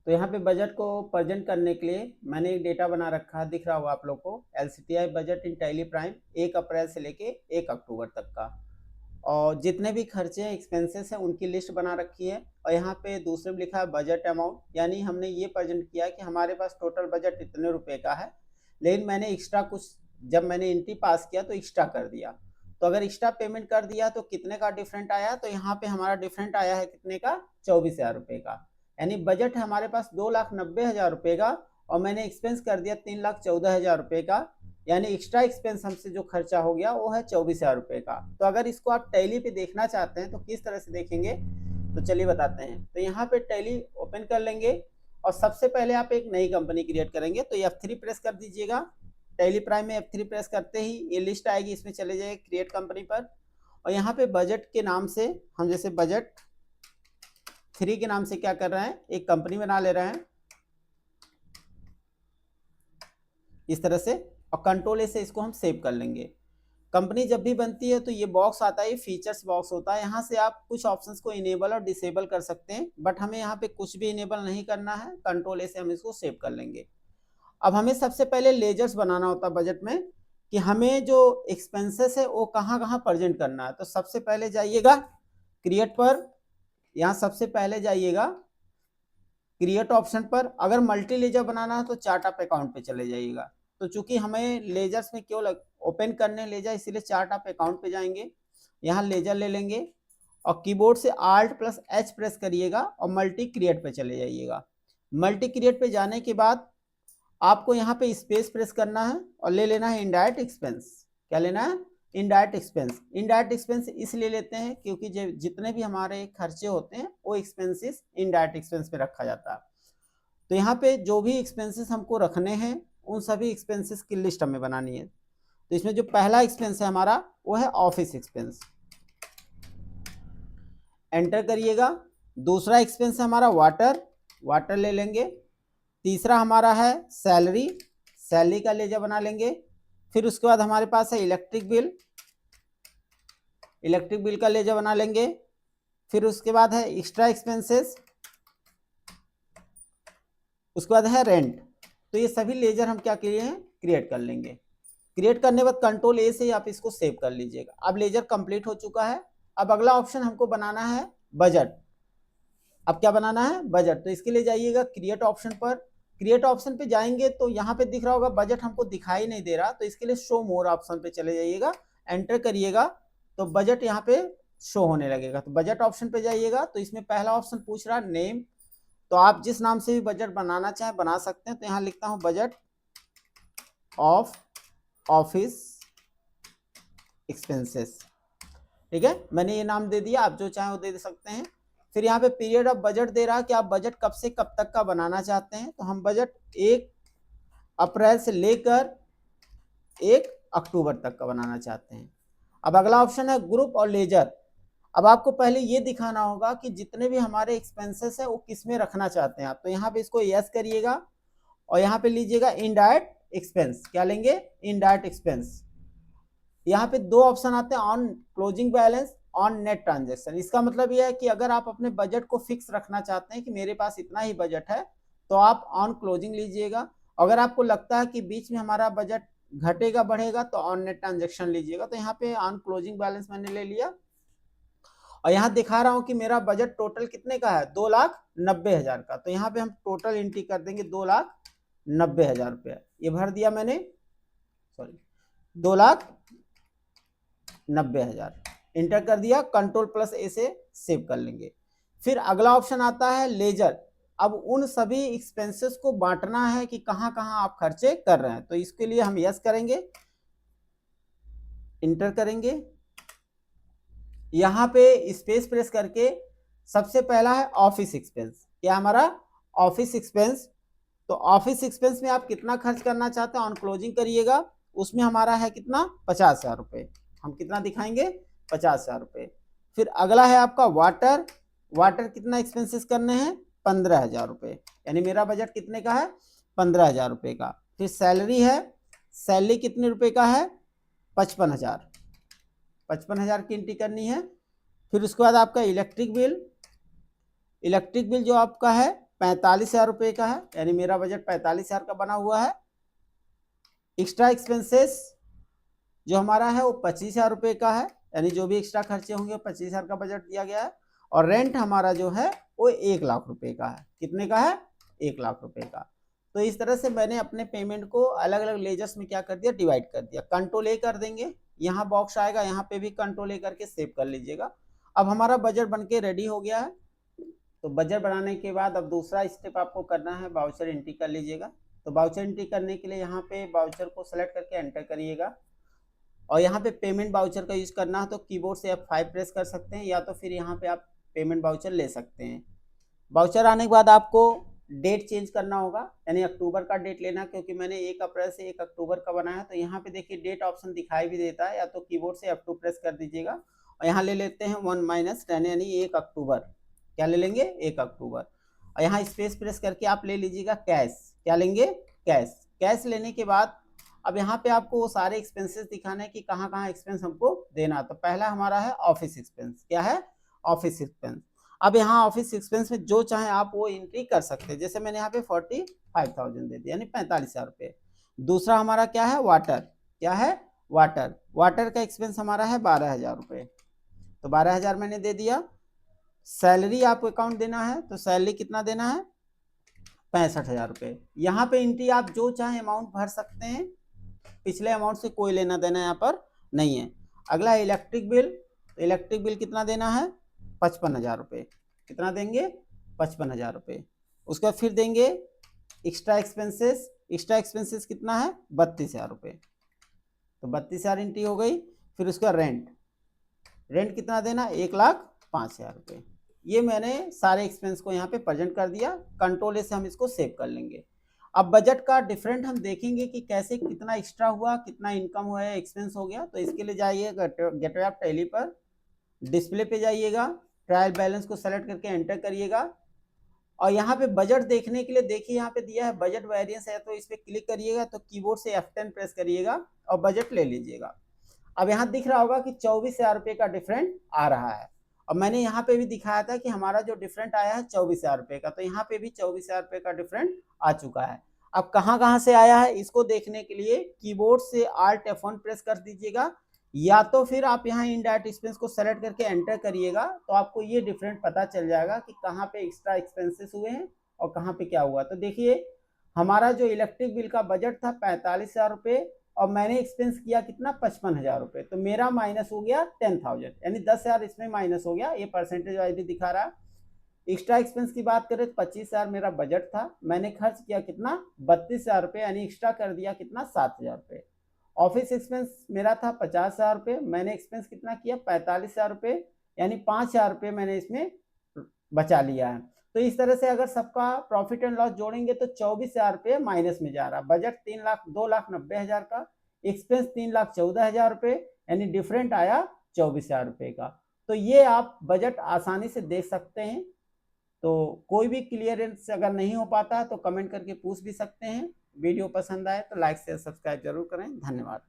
तो यहाँ पे बजट को प्रेजेंट करने के लिए मैंने एक डेटा बना रखा है, दिख रहा होगा आप लोग को, LCTI budget in tally prime 1 अप्रैल से लेके 1 अक्टूबर तक का, और जितने भी खर्चे हैं एक्सपेंसेस हैं उनकी लिस्ट बना रखी है। और यहाँ पे दूसरे में लिखा है बजट अमाउंट, यानी हमने ये प्रेजेंट किया कि हमारे पास टोटल बजट इतने रुपए का है, लेकिन मैंने एक्स्ट्रा कुछ, जब मैंने एंट्री पास किया तो एक्स्ट्रा कर दिया। तो अगर एक्स्ट्रा पेमेंट कर दिया तो कितने का डिफरेंट आया, तो यहाँ पे हमारा डिफरेंट आया है कितने का, 24,000 रुपये का। यानी बजट है हमारे पास 2,90,000 रुपये का, और मैंने एक्सपेंस कर दिया 3,14,000 रुपये का, यानी एक्स्ट्रा एक्सपेंस हमसे जो खर्चा हो गया वो है 24,000 रुपये का। तो अगर इसको आप टैली पे देखना चाहते हैं तो किस तरह से देखेंगे, तो चलिए बताते हैं। तो यहाँ पे टैली ओपन कर लेंगे, और सबसे पहले आप एक नई कंपनी क्रिएट करेंगे, तो F3 प्रेस कर दीजिएगा। टैली प्राइम में F3 प्रेस करते ही ये लिस्ट आएगी, इसमें चले जाइए क्रिएट कंपनी पर, और यहाँ पे बजट के नाम से हम जैसे बजट 3 के नाम से क्या कर रहे हैं, एक कंपनी बना ले रहे हैं इस तरह से, और कंट्रोल ए से इसको हम सेव कर लेंगे। कंपनी जब भी बनती है तो ये बॉक्स आता है, फीचर्स बॉक्स होता है, यहाँ से आप कुछ ऑप्शंस को इनेबल और डिसेबल कर सकते हैं, बट हमें यहाँ पे कुछ भी इनेबल नहीं करना है, कंट्रोल ए से हम इसको सेव कर लेंगे। अब हमें सबसे पहले लेजर्स बनाना होता है बजट में, कि हमें जो एक्सपेंसेस है वो कहाँ कहाँ प्रेजेंट करना है। तो सबसे पहले जाइएगा क्रिएट पर, यहाँ सबसे पहले जाइएगा क्रिएट ऑप्शन पर। अगर मल्टी लेजर बनाना है तो चार्ट ऑफ अकाउंट पे चले जाइएगा। तो चूंकि हमें लेजर्स में केवल ओपन करने लेजर, इसीलिए चार्ट ऑफ अकाउंट पे जाएंगे, यहाँ लेजर ले लेंगे, और कीबोर्ड से Alt+H प्रेस करिएगा और मल्टी क्रिएट पे चले जाइएगा। मल्टी क्रिएट पे जाने के बाद आपको यहाँ पे स्पेस प्रेस करना है और ले लेना है इनडायरेक्ट एक्सपेंस। क्या लेना है, इनडायरेक्ट एक्सपेंस। इनडायरेक्ट एक्सपेंस इसलिए लेते हैं क्योंकि जितने भी हमारे खर्चे होते हैं वो एक्सपेंसेस इनडायरेक्ट एक्सपेंस पे रखा जाता है। तो यहाँ पे जो भी एक्सपेंसेस हमको रखने हैं उन सभी एक्सपेंसेस की लिस्ट हमें बनानी है। तो इसमें जो पहला एक्सपेंस है हमारा वो है ऑफिस एक्सपेंस, एंटर करिएगा। दूसरा एक्सपेंस है हमारा वाटर, वाटर ले लेंगे। तीसरा हमारा है सैलरी, सैलरी का लेजर बना लेंगे। फिर उसके बाद हमारे पास है इलेक्ट्रिक बिल, इलेक्ट्रिक बिल का लेजर बना लेंगे। फिर उसके बाद है एक्स्ट्रा एक्सपेंसेस, उसके बाद है रेंट। तो ये सभी लेजर हम क्या किए हैं, क्रिएट कर लेंगे। क्रिएट करने के बाद कंट्रोल ए से आप इसको सेव कर लीजिएगा। अब लेजर कंप्लीट हो चुका है। अब अगला ऑप्शन हमको बनाना है बजट। अब क्या बनाना है, बजट। तो इसके लिए जाइएगा क्रिएट ऑप्शन पर। क्रिएट ऑप्शन पे जाएंगे तो यहाँ पे दिख रहा होगा बजट हमको दिखाई नहीं दे रहा, तो इसके लिए शो मोर ऑप्शन पे चले जाइएगा, एंटर करिएगा तो बजट यहाँ पे शो होने लगेगा। तो बजट ऑप्शन पे जाइएगा तो इसमें पहला ऑप्शन पूछ रहा है नेम, तो आप जिस नाम से भी बजट बनाना चाहें बना सकते हैं। तो यहाँ लिखता हूँ बजट ऑफ ऑफिस एक्सपेंसेस, ठीक है, मैंने ये नाम दे दिया, आप जो चाहें वो दे सकते हैं। फिर यहाँ पे पीरियड ऑफ बजट दे रहा है कि आप बजट कब से कब तक का बनाना चाहते हैं। तो हम बजट 1 अप्रैल से लेकर 1 अक्टूबर तक का बनाना चाहते हैं। अब अगला ऑप्शन है ग्रुप और लेजर। अब आपको पहले ये दिखाना होगा कि जितने भी हमारे एक्सपेंसेस है वो किस में रखना चाहते हैं आप। तो यहाँ पे इसको यस करिएगा और यहाँ पे लीजिएगा इनडायरेक्ट एक्सपेंस। क्या लेंगे, इनडायरेक्ट एक्सपेंस। यहाँ पे 2 ऑप्शन आते हैं, on closing balance, on net transaction. इसका मतलब यह है कि अगर आप अपने बजट को फिक्स रखना चाहते हैं कि मेरे पास इतना ही बजट है तो आप ऑन क्लोजिंग लीजिएगा। अगर आपको लगता है कि बीच में हमारा बजट घटेगा बढ़ेगा तो ऑन नेट ट्रांजेक्शन लीजिएगा। तो यहाँ पे ऑन क्लोजिंग बैलेंस मैंने ले लिया, और यहाँ दिखा रहा हूं कि मेरा बजट टोटल कितने का है, 2,90,000 का। तो यहाँ पे हम टोटल एंट्री कर देंगे 2,90,000 रुपया, ये भर दिया मैंने, सॉरी 2,90,000 इंटर कर दिया। कंट्रोल+A से सेव कर लेंगे। फिर अगला ऑप्शन आता है लेजर। अब उन सभी एक्सपेंसेस को बांटना है कि कहां कहां आप खर्चे कर रहे हैं। तो इसके लिए हम यस करेंगे, इंटर करेंगे, यहां पे स्पेस प्रेस करके सबसे पहला है ऑफिस एक्सपेंस। क्या हमारा ऑफिस एक्सपेंस। तो ऑफिस एक्सपेंस में आप कितना खर्च करना चाहते हैं ऑन क्लोजिंग करिएगा। उसमें हमारा है कितना, 50,000 रुपये। हम कितना दिखाएंगे, 50,000 रुपये। फिर अगला है आपका वाटर। वाटर कितना एक्सपेंसेस करने हैं, 15,000 रुपये, यानी मेरा बजट कितने का है, 15,000 रुपये का। फिर सैलरी है, सैलरी कितने रुपए का है, 55,000, 55,000 की एंट्री करनी है। फिर उसके बाद आपका इलेक्ट्रिक बिल, इलेक्ट्रिक बिल जो आपका है 45,000 रुपये का है, यानी मेरा बजट 45,000 का बना हुआ है। एक्स्ट्रा एक्सपेंसेस जो हमारा है वो 25,000 रुपये का है, यानी जो भी एक्स्ट्रा खर्चे होंगे 25,000 का बजट दिया गया है। और रेंट हमारा जो है वो 1 लाख रुपए का है। कितने का है? 1 लाख रुपए का। तो इस तरह से मैंने अपने पेमेंट को अलग अलग लेजर्स में क्या कर दिया, डिवाइड कर दिया। कंट्रोल ए कर देंगे, यहाँ बॉक्स आएगा, यहाँ पे भी कंट्रोल ए करके सेव कर लीजिएगा। अब हमारा बजट बन के रेडी हो गया है। तो बजट बनाने के बाद अब दूसरा स्टेप आपको करना है, वाउचर एंट्री कर लीजिएगा। तो वाउचर एंट्री करने के लिए यहाँ पे वाउचर को सेलेक्ट करके एंटर करिएगा, और यहाँ पे पेमेंट वाउचर का यूज करना है तो कीबोर्ड से F5 प्रेस कर सकते हैं, या तो फिर यहाँ पे आप पेमेंट वाउचर ले सकते हैं। वाउचर आने के बाद आपको डेट चेंज करना होगा, यानी अक्टूबर का डेट लेना, क्योंकि मैंने 1 अप्रैल से 1 अक्टूबर का बनाया है। तो यहाँ पे देखिए डेट ऑप्शन दिखाई भी देता है, या तो कीबोर्ड से F2 प्रेस कर दीजिएगा। और यहाँ ले लेते हैं 1-10 यानी 1 अक्टूबर। क्या ले लेंगे? 1 अक्टूबर। और यहाँ स्पेस प्रेस करके आप ले लीजिएगा कैश। क्या लेंगे? कैश। कैश लेने के बाद अब यहाँ पे आपको वो सारे एक्सपेंसेस दिखाने कि कहाँ कहाँ एक्सपेंस हमको देना। तो पहला हमारा है ऑफिस एक्सपेंस। क्या है? Office expense. अब यहाँ ऑफिस एक्सपेंस में जो चाहे आप वो एंट्री कर सकते हैं। जैसे मैंने यहाँ पे 45,000 दे दिया, यानी 45,000 रुपये। दूसरा हमारा क्या है? वाटर। क्या है? वाटर। वाटर का एक्सपेंस हमारा है 12,000 रुपये, तो 12,000 मैंने दे दिया। सैलरी आपको अकाउंट देना है, तो सैलरी कितना देना है? 65,000 रुपये। यहाँ पे एंट्री आप जो चाहे अमाउंट भर सकते हैं, पिछले अमाउंट से कोई लेना देना यहाँ पर नहीं है। अगला इलेक्ट्रिक बिल। तो इलेक्ट्रिक बिल कितना देना है? 55,000 रुपये। कितना देंगे? 55,000 रुपये। उसके बाद फिर देंगे एक्स्ट्रा एक्सपेंसेस। एक्स्ट्रा एक्सपेंसेस कितना है? 32,000 रुपये। तो 32,000 एंट्री हो गई। फिर उसका रेंट। रेंट कितना देना? 1,05,000 रुपये। ये मैंने सारे एक्सपेंस को यहाँ पे प्रेजेंट कर दिया। कंट्रोल ए से हम इसको सेव कर लेंगे। अब बजट का डिफरेंट हम देखेंगे कि कैसे, कितना एक्स्ट्रा हुआ, कितना इनकम हुआ है, एक्सपेंस हो गया। तो इसके लिए जाइएगा गेटवे ऑफ टैली पर, डिस्प्ले पे जाइएगा, ट्रायल बैलेंस को सेलेक्ट करके एंटर करिएगा। और यहाँ पे बजट देखने के लिए देखिए यहाँ पे दिया है बजट वेरिएंस है, तो इस पर क्लिक करिएगा, तो कीबोर्ड से F10 प्रेस करिएगा और बजट ले लीजिएगा। अब यहाँ दिख रहा होगा कि 24,000 रुपये का डिफरेंट आ रहा है। और मैंने यहाँ पे भी दिखाया था कि हमारा जो डिफरेंट आया है 24,000 रुपये का, तो यहाँ पे भी 24,000 रुपये का डिफरेंट आ चुका है। अब कहाँ कहाँ से आया है इसको देखने के लिए कीबोर्ड से Alt F1 प्रेस कर दीजिएगा, या तो फिर आप यहाँ इनडायरेक्ट एक्सपेंस को सेलेक्ट करके एंटर करिएगा, तो आपको ये डिफरेंट पता चल जाएगा कि कहाँ पे एक्स्ट्रा एक्सपेंसेस हुए हैं और कहाँ पे क्या हुआ। तो देखिए हमारा जो इलेक्ट्रिक बिल का बजट था 45,000 रुपये, और मैंने एक्सपेंस किया कितना? 55,000 रुपये। तो मेरा माइनस हो गया 10,000, यानी 10,000 इसमें माइनस हो गया। ये परसेंटेज वाइज भी दिखा रहा है। एक्स्ट्रा एक्सपेंस की बात करें तो 25,000 मेरा बजट था, मैंने खर्च किया कितना? 32,000 रुपये, यानी एक्स्ट्रा कर दिया कितना? 7,000 रुपये। ऑफिस एक्सपेंस मेरा था 50,000 रुपये, मैंने एक्सपेंस कितना किया? 45,000 रुपये, यानी 5,000 रुपये मैंने इसमें बचा लिया है। तो इस तरह से अगर सबका प्रॉफिट एंड लॉस जोड़ेंगे तो 24,000 रुपये माइनस में जा रहा। बजट 2,90,000 का, एक्सपेंस 3,14,000 रुपये, यानी डिफरेंट आया 24,000 रुपये का। तो ये आप बजट आसानी से देख सकते हैं। तो कोई भी क्लियरेंस अगर नहीं हो पाता है तो कमेंट करके पूछ भी सकते हैं। वीडियो पसंद आए तो लाइक शेयर सब्सक्राइब जरूर करें। धन्यवाद।